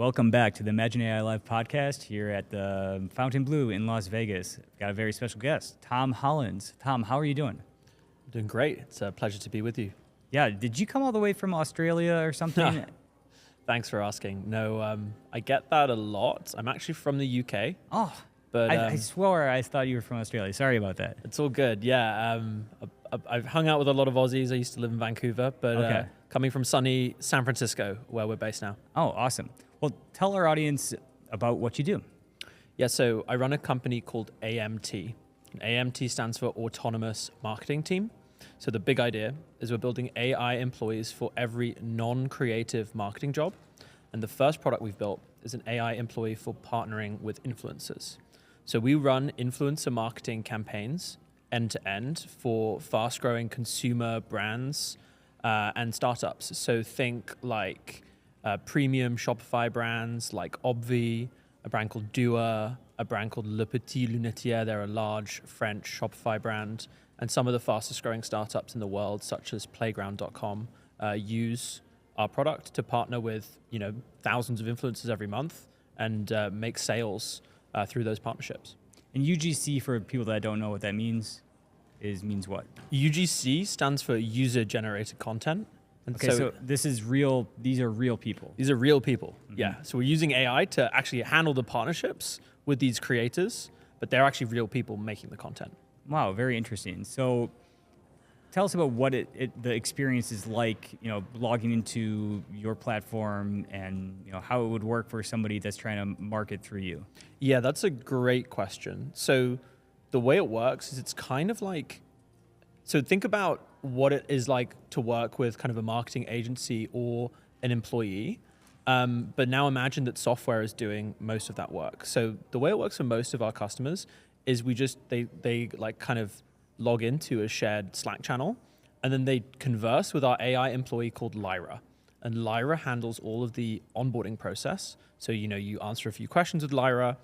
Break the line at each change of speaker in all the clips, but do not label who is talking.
Welcome back to the Madden AI Live podcast here at the Fontainebleau in Las Vegas. We've got a very special guest, Tom Hollands. Tom, how are you doing?
Doing great. It's a pleasure to be with you.
Yeah, did you come all the way from Australia or something?
Thanks for asking. No, I get that a lot. I'm actually from the UK.
Oh,
but
I swore I thought you were from Australia. Sorry about that.
it's all good. Yeah, I've hung out with a lot of Aussies. I used to live in Vancouver, but
Okay.
Coming from sunny San Francisco, where we're based now.
Oh, awesome. Well, tell our audience about what you do.
Yeah, so I run a company called AMT. And AMT stands for Autonomous Marketing Team. So the big idea is we're building AI employees for every non-creative marketing job. And the first product we've built is an AI employee for partnering with influencers. So we run influencer marketing campaigns end to end for fast-growing consumer brands and startups. So think like premium Shopify brands like Obvi, a brand called Dua, a brand called Le Petit Lunetier. They're a large French Shopify brand. And some of the fastest growing startups in the world, such as Playground.com, use our product to partner with thousands of influencers every month and make sales through those partnerships.
And UGC, for people that don't know what that means what?
UGC stands for user generated content. And
Okay, so this is real. These are real people.
These are real people. Mm-hmm. Yeah. So we're using AI to actually handle the partnerships with these creators, but they're actually real people making the content.
Wow, very interesting. So tell us about what the experience is like, logging into your platform and, how it would work for somebody that's trying to market through you.
Yeah, that's a great question. So the way it works is it's kind of like, so think about what it is like to work with kind of a marketing agency or an employee. But now imagine that software is doing most of that work. So the way it works for most of our customers is they like kind of log into a shared Slack channel, and then they converse with our AI employee called Lyra. And Lyra handles all of the onboarding process. So, you answer a few questions with Lyra,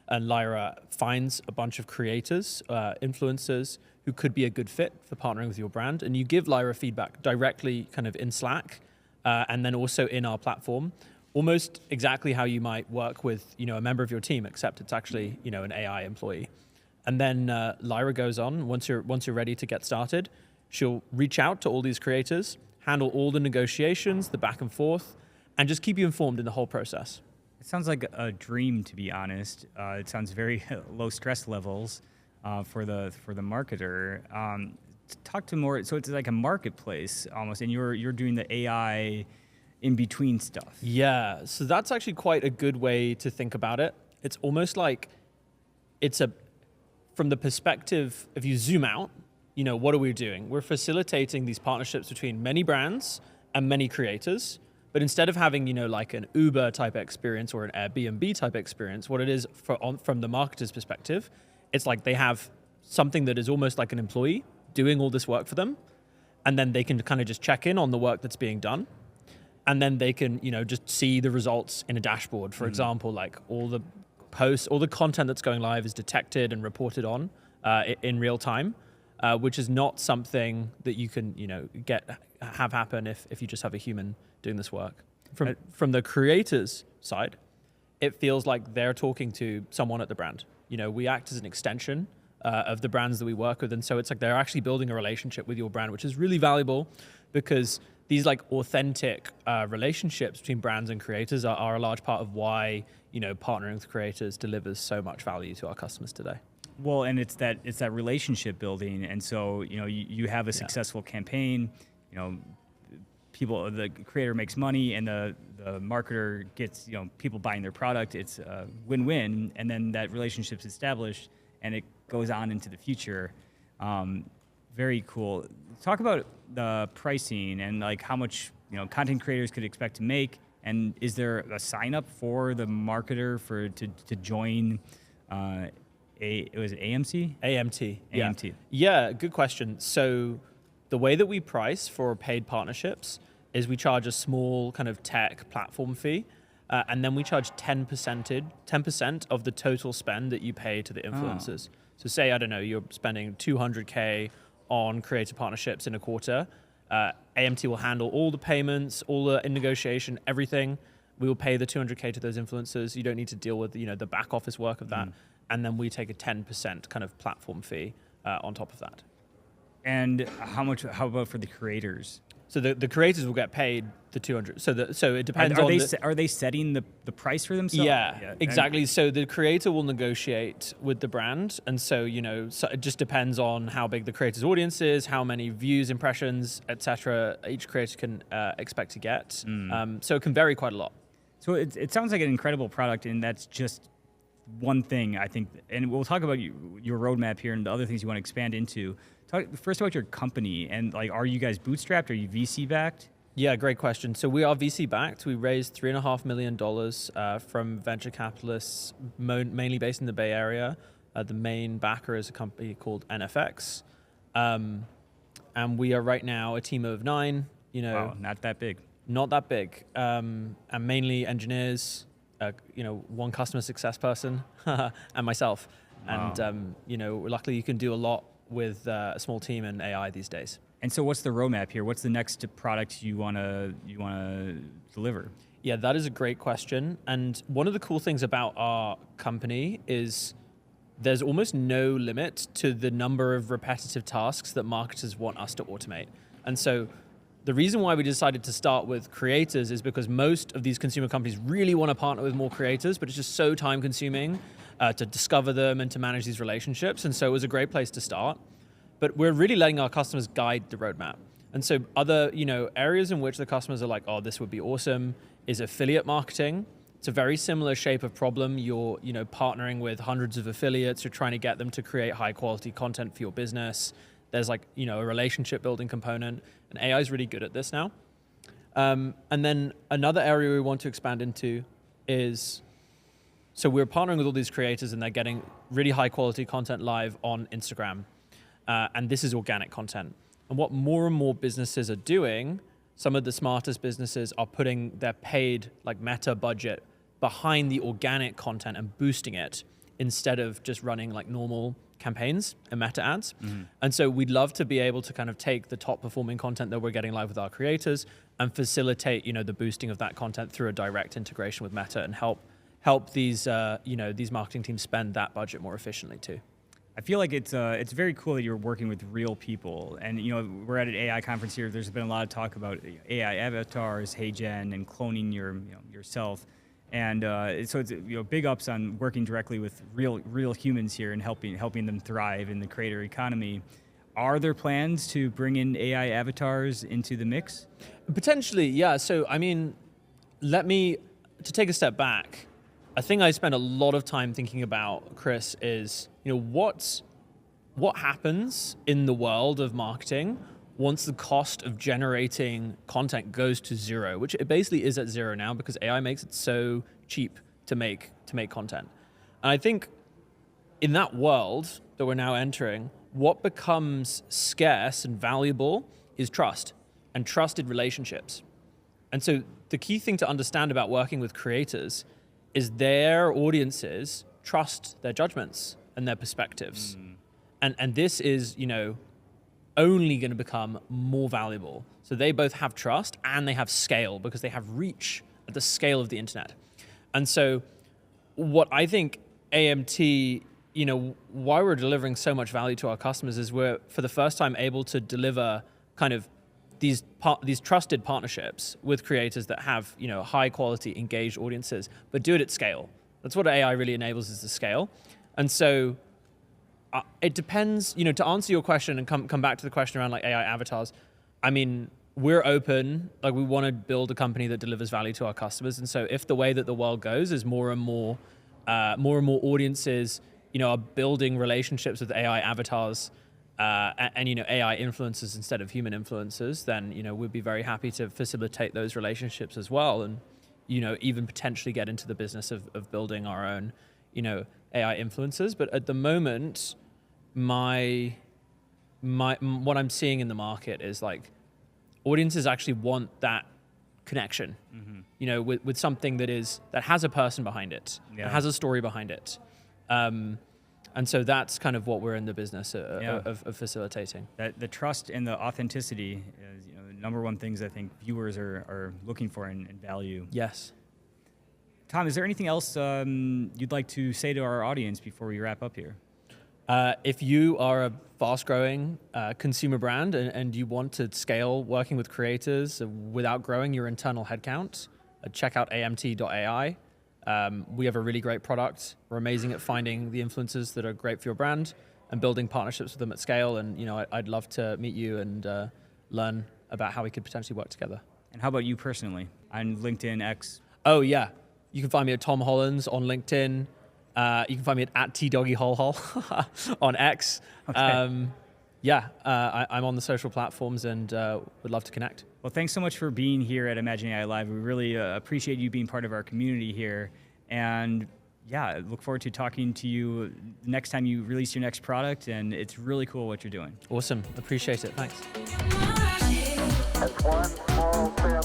and Lyra finds a bunch of creators, influencers who could be a good fit for partnering with your brand. And you give Lyra feedback directly kind of in Slack, and then also in our platform, almost exactly how you might work with, a member of your team, except it's actually, an AI employee. And then Lyra goes on, once you're ready to get started, she'll reach out to all these creators, handle all the negotiations, the back and forth, and just keep you informed in the whole process.
It sounds like a dream, to be honest. It sounds very low stress levels for the marketer. Talk to more. So it's like a marketplace almost, and you're doing the AI in between stuff.
Yeah, so that's actually quite a good way to think about it. It's almost like from the perspective, if you zoom out, what are we doing? We're facilitating these partnerships between many brands and many creators. But instead of having, like an Uber type experience or an Airbnb type experience, what it is from the marketer's perspective, it's like they have something that is almost like an employee doing all this work for them. And then they can kind of just check in on the work that's being done. And then they can, just see the results in a dashboard. For example, like all the posts, all the content that's going live is detected and reported on in real time, which is not something that you can, have happen if you just have a human doing this work. From the creator's side, it feels like they're talking to someone at the brand. We act as an extension of the brands that we work with. And so it's like they're actually building a relationship with your brand, which is really valuable because these like authentic relationships between brands and creators are a large part of why, partnering with creators delivers so much value to our customers today.
Well, and it's that relationship building. And so, you have a successful campaign, the creator makes money and the marketer gets, people buying their product. It's a win-win. And then that relationship's established and it goes on into the future. Very cool. Talk about the pricing and like how much, content creators could expect to make. And is there a sign up for the marketer to join, was it AMC?
AMT. Yeah.
AMT.
Yeah, good question. So the way that we price for paid partnerships is we charge a small kind of tech platform fee, and then we charge 10% of the total spend that you pay to the influencers. Oh. So say, I don't know, you're spending $200K on creative partnerships in a quarter. AMT will handle all the payments, all the negotiation, everything. We will pay the 200K to those influencers. You don't need to deal with the back office work of that. And then we take a 10% kind of platform fee on top of that.
And how about for the creators?
So the creators will get paid the 200. So it depends
Are they setting the price for themselves?
Yeah, exactly. So the creator will negotiate with the brand, and so it just depends on how big the creator's audience is, how many views, impressions, etc. each creator can expect to get. So it can vary quite a lot.
So it sounds like an incredible product, and that's just one thing, I think. And we'll talk about your roadmap here and the other things you want to expand into. Talk first about your company, and like, are you guys bootstrapped? Are you VC backed?
Yeah, great question. So we are VC backed. We raised $3.5 million from venture capitalists, mainly based in the Bay Area. The main backer is a company called NFX, and we are right now a team of 9.
Wow, not that big.
Not that big, and mainly engineers. One customer success person, and myself.
Wow.
And luckily you can do a lot with a small team in AI these days.
And so what's the roadmap here? What's the next product you want to deliver?
Yeah, that is a great question. And one of the cool things about our company is there's almost no limit to the number of repetitive tasks that marketers want us to automate. And so the reason why we decided to start with creators is because most of these consumer companies really want to partner with more creators, but it's just so time consuming to discover them and to manage these relationships. And so it was a great place to start. But we're really letting our customers guide the roadmap. And so other areas in which the customers are like, oh, this would be awesome, is affiliate marketing. It's a very similar shape of problem. You're partnering with hundreds of affiliates. You're trying to get them to create high quality content for your business. There's a relationship building component, and AI is really good at this now. And then another area we want to expand into is, so we're partnering with all these creators and they're getting really high quality content live on Instagram. And this is organic content. And what more and more businesses are doing, some of the smartest businesses are putting their paid Meta budget behind the organic content and boosting it instead of just running normal campaigns and meta ads. And so we'd love to be able to kind of take the top performing content that we're getting live with our creators and facilitate the boosting of that content through a direct integration with Meta and help these these marketing teams spend that budget more efficiently too.
I feel like it's very cool that you're working with real people, and we're at an AI conference here. There's been a lot of talk about AI avatars, HeyGen, and cloning yourself, and so it's big ups on working directly with real humans here and helping them thrive in the creator economy. Are there plans to bring in AI avatars into the mix? Potentially, yeah. So I mean, to take a step back. A thing I spend a lot of time thinking about, Chris, is what happens in the world of marketing once the cost of generating content goes to zero, which it basically is at zero now because AI makes it so cheap to make content. And I think in that world that we're now entering, what becomes scarce and valuable is trust and trusted relationships. And so the key thing to understand about working with creators is their audiences trust their judgments and their perspectives. And this is, only going to become more valuable. So they both have trust and they have scale because they have reach at the scale of the internet. And so what I think AMT, why we're delivering so much value to our customers is we're, for the first time, able to deliver kind of these trusted partnerships with creators that have high quality engaged audiences, but do it at scale. That's what AI really enables, is the scale. And so it depends, to answer your question and come back to the question around AI avatars. I mean, we're open, we want to build a company that delivers value to our customers. And so if the way that the world goes is more and more audiences are building relationships with AI avatars and AI influencers instead of human influencers, then we'd be very happy to facilitate those relationships as well, and even potentially get into the business of building our own AI influencers. But at the moment, what I'm seeing in the market is audiences actually want that connection, with something that has a person behind it, that has a story behind it. And so that's kind of what we're in the business of facilitating. The trust and the authenticity is the number one things I think viewers are looking for and value.
Yes.
Tom, is there anything else you'd like to say to our audience before we wrap up here?
If you are a fast-growing consumer brand and you want to scale working with creators without growing your internal headcount, check out AMT AI. We have a really great product. We're amazing at finding the influencers that are great for your brand and building partnerships with them at scale. And I'd love to meet you and learn about how we could potentially work together.
And how about you personally on LinkedIn, X?
Oh yeah, you can find me at Tom Hollands on LinkedIn. You can find me at TDoggyHolhol on X.
Okay.
I'm on the social platforms and would love to connect.
Well, thanks so much for being here at Imagine AI Live. We really appreciate you being part of our community here. And yeah, I look forward to talking to you next time you release your next product. And it's really cool what you're doing.
Awesome. Appreciate it. Thanks.
That's one small step